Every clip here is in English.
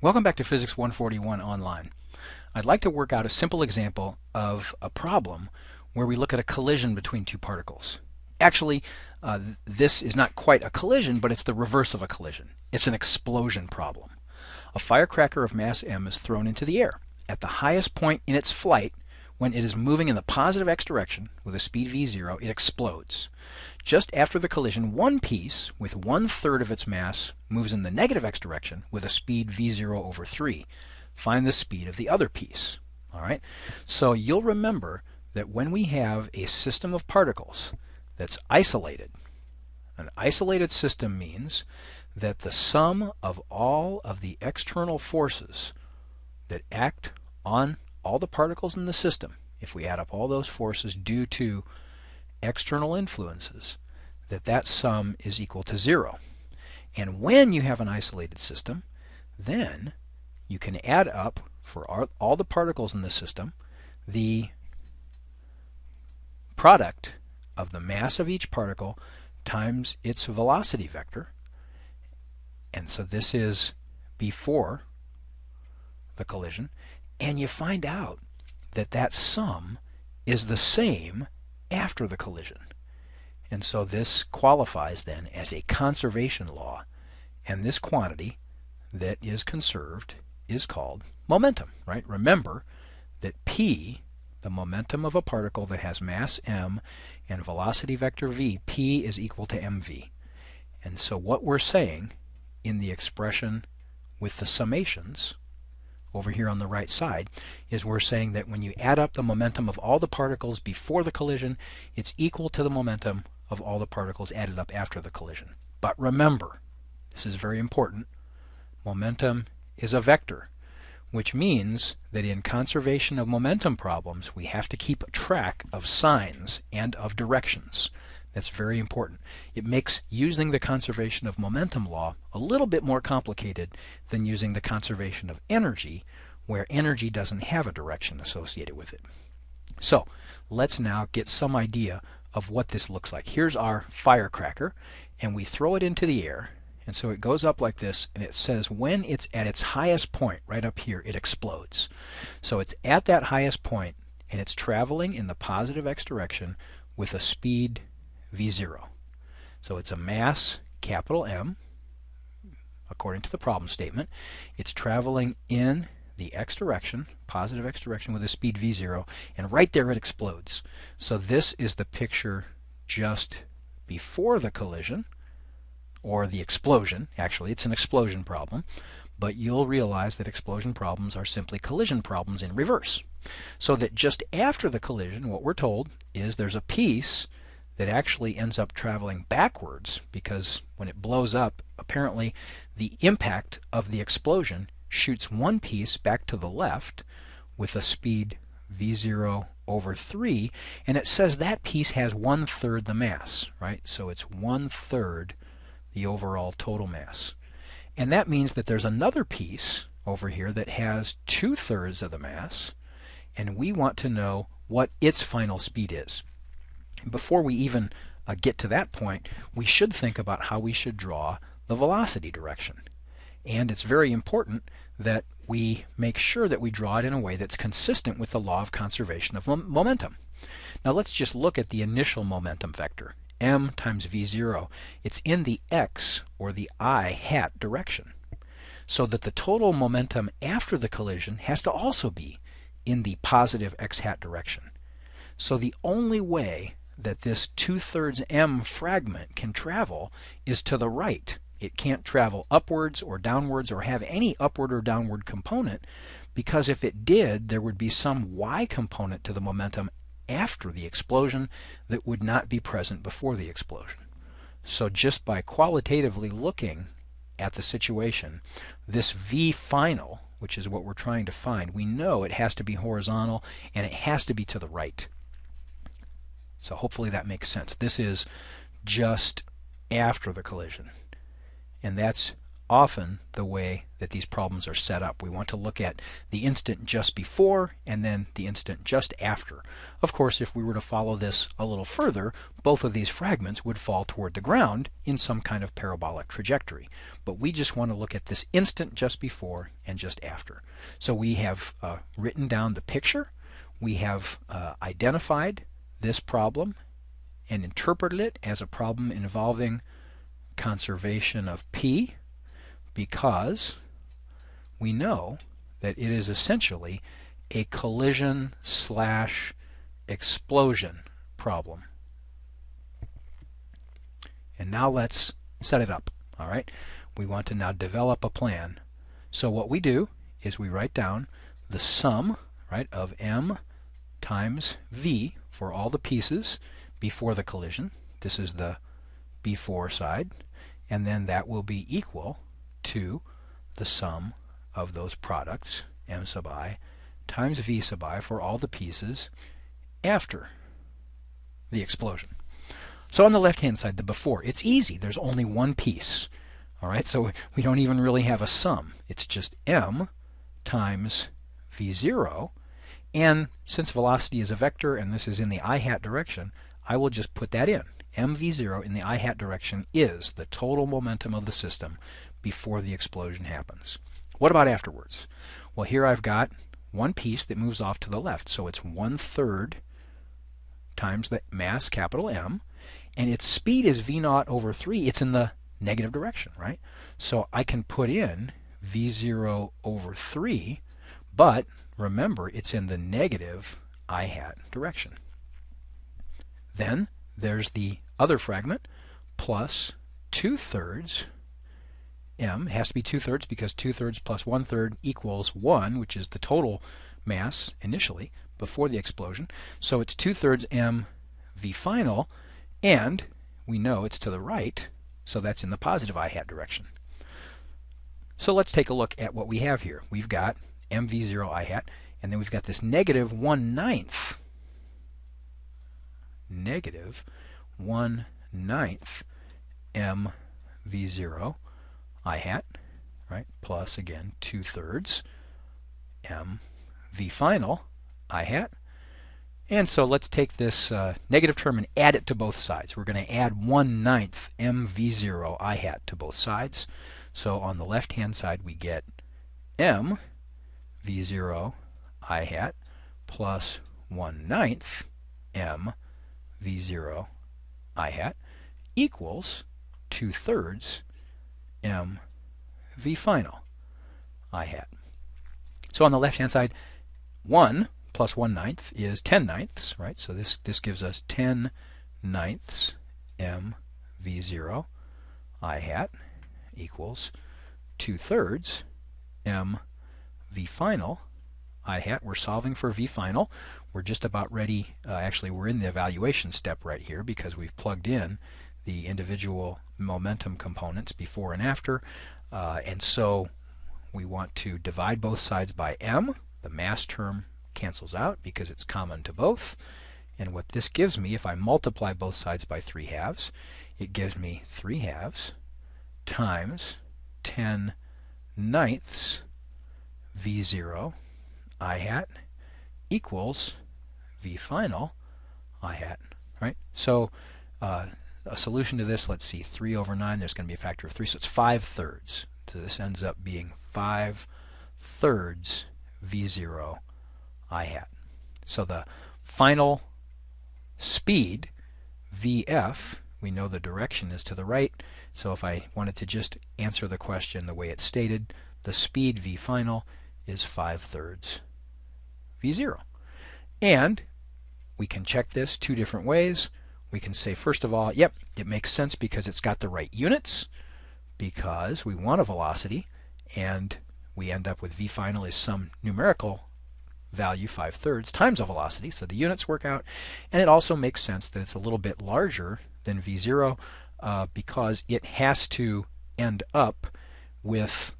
Welcome back to Physics 141 Online. I'd like to work out a simple example of a problem where we look at a collision between two particles. Actually, this is not quite a collision, but it's the reverse of a collision. It's an explosion problem. A firecracker of mass m is thrown into the air. At the highest point in its flight, when it is moving in the positive x direction with a speed v0, it explodes. Just after the collision, one piece with 1/3 of its mass moves in the negative x direction with a speed v0 over 3. Find the speed of the other piece. All right? So you'll remember that when we have a system of particles that's isolated, an isolated system means that the sum of all of the external forces that act on all the particles in the system, if we add up all those forces due to external influences, that sum is equal to 0. And when you have an isolated system, then you can add up for all the particles in the system the product of the mass of each particle times its velocity vector. And so this is before the collision, and you find out that sum is the same after the collision. And so this qualifies then as a conservation law, and this quantity that is conserved is called momentum, right? Remember that p, the momentum of a particle that has mass m and velocity vector v, p is equal to mv. And so what we're saying in the expression with the summations over here on the right side is we're saying that when you add up the momentum of all the particles before the collision, it's equal to the momentum of all the particles added up after the collision. But remember, this is very important, momentum is a vector, which means that in conservation of momentum problems we have to keep track of signs and of directions. That's very important. It makes using the conservation of momentum law a little bit more complicated than using the conservation of energy, where energy doesn't have a direction associated with it. So let's now get some idea of what this looks like. Here's our firecracker, and we throw it into the air, and so it goes up like this, and it says when it's at its highest point, right up here, it explodes. So it's at that highest point, and it's traveling in the positive x direction with a speed v0. So it's a mass, capital M, according to the problem statement. It's traveling in the x direction, positive x direction, with a speed v0, and right there it explodes. So this is the picture just before the collision, or the explosion. Actually, it's an explosion problem, but you'll realize that explosion problems are simply collision problems in reverse. So that just after the collision, what we're told is there's a piece that actually ends up traveling backwards, because when it blows up, apparently the impact of the explosion shoots one piece back to the left with a speed v0 over 3, and it says that piece has 1/3 the mass, right? So it's 1/3 the overall total mass. And that means that there's another piece over here that has 2/3 of the mass, and we want to know what its final speed is. Before we even get to that point, we should think about how we should draw the velocity direction. And it's very important that we make sure that we draw it in a way that's consistent with the law of conservation of momentum. Now let's just look at the initial momentum vector, m times v0. It's in the x, or the I hat direction, so that the total momentum after the collision has to also be in the positive x hat direction. So the only way that this 2/3 m fragment can travel is to the right. It can't travel upwards or downwards or have any upward or downward component, because if it did, there would be some y component to the momentum after the explosion that would not be present before the explosion. So just by qualitatively looking at the situation, this v final, which is what we're trying to find, we know it has to be horizontal and it has to be to the right. So hopefully that makes sense. This is just after the collision, and that's often the way that these problems are set up. We want to look at the instant just before and then the instant just after. Of course, if we were to follow this a little further, both of these fragments would fall toward the ground in some kind of parabolic trajectory. But we just want to look at this instant just before and just after. So we have written down the picture. We have identified this problem and interpreted it as a problem involving conservation of P, because we know that it is essentially a collision/explosion problem. And now let's set it up. All right, we want to now develop a plan. So what we do is we write down the sum, right, of m times v for all the pieces before the collision. This is the before side, and then that will be equal to the sum of those products, m sub I times v sub I, for all the pieces after the explosion. So on the left-hand side, the before, it's easy. There's only one piece. All right, so we don't even really have a sum. It's just m times v0, and since velocity is a vector and this is in the I hat direction, I will just put that in. mv0 in the I hat direction is the total momentum of the system before the explosion happens. What about afterwards? Well, here I've got one piece that moves off to the left, so it's 1/3 times the mass, capital M, and its speed is v0 over 3. It's in the negative direction, right? So I can put in v0 over 3, but remember, it's in the negative I hat direction. Then there's the other fragment, plus 2/3 m. It has to be 2/3 because 2/3 plus 1/3 equals 1, which is the total mass initially before the explosion. So it's 2/3 m v final, and we know it's to the right, so that's in the positive I hat direction. So let's take a look at what we have here. We've got mv0 I hat, and then we've got this negative 1/9 m v0 I hat, right, plus again 2/3 m v final I hat. And so let's take this negative term and add it to both sides. We're going to add 1/9 m v0 I hat to both sides. So on the left hand side we get m v0 I hat plus 1/9 m v0 I hat equals 2/3 m v final I hat. So on the left hand side, 1 plus 1/9 is 10/9, right? So this gives us 10/9 m v0 I hat equals 2/3 m v final I hat. We're solving for v final. We're just about ready. Actually, we're in the evaluation step right here because we've plugged in the individual momentum components before and after. And so we want to divide both sides by m. The mass term cancels out because it's common to both. And what this gives me, if I multiply both sides by 3/2, it gives me 3/2 times 10/9 v0 I hat equals v final I hat, right? So a solution to this, let's see, 3/9, there's going to be a factor of 3, so it's 5/3. So this ends up being 5/3 v0 I hat. So the final speed, vf, we know the direction is to the right, so if I wanted to just answer the question the way it's stated, the speed v final is 5/3 v0. And we can check this two different ways. We can say, first of all, yep, it makes sense because it's got the right units, because we want a velocity, and we end up with v final is some numerical value, 5/3, times a velocity, so the units work out. And it also makes sense that it's a little bit larger than v0 because it has to end up with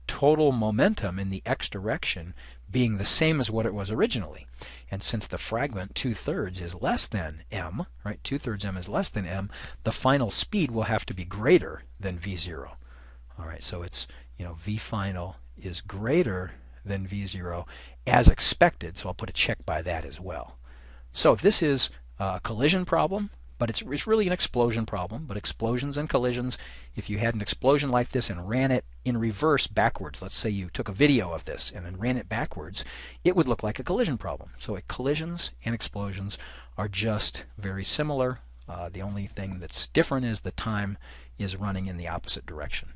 total momentum in the x direction being the same as what it was originally. And since the fragment 2/3 is less than m, right, 2/3 m is less than m, the final speed will have to be greater than v0. All right, so it's, v final is greater than v0 as expected, so I'll put a check by that as well. So this is a collision problem, but it's really an explosion problem. But explosions and collisions, if you had an explosion like this and ran it in reverse backwards, let's say you took a video of this and then ran it backwards, it would look like a collision problem. So collisions and explosions are just very similar. The only thing that's different is the time is running in the opposite direction.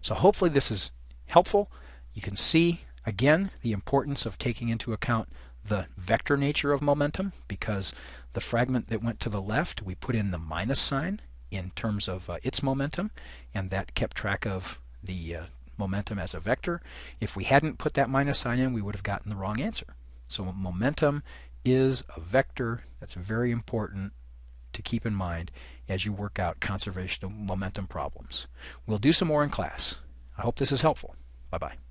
So hopefully this is helpful. You can see, again, the importance of taking into account the vector nature of momentum, because the fragment that went to the left, we put in the minus sign in terms of its momentum, and that kept track of the momentum as a vector. If we hadn't put that minus sign in, we would have gotten the wrong answer. So momentum is a vector. That's very important to keep in mind as you work out conservation of momentum problems. We'll do some more in class. I hope this is helpful. Bye-bye.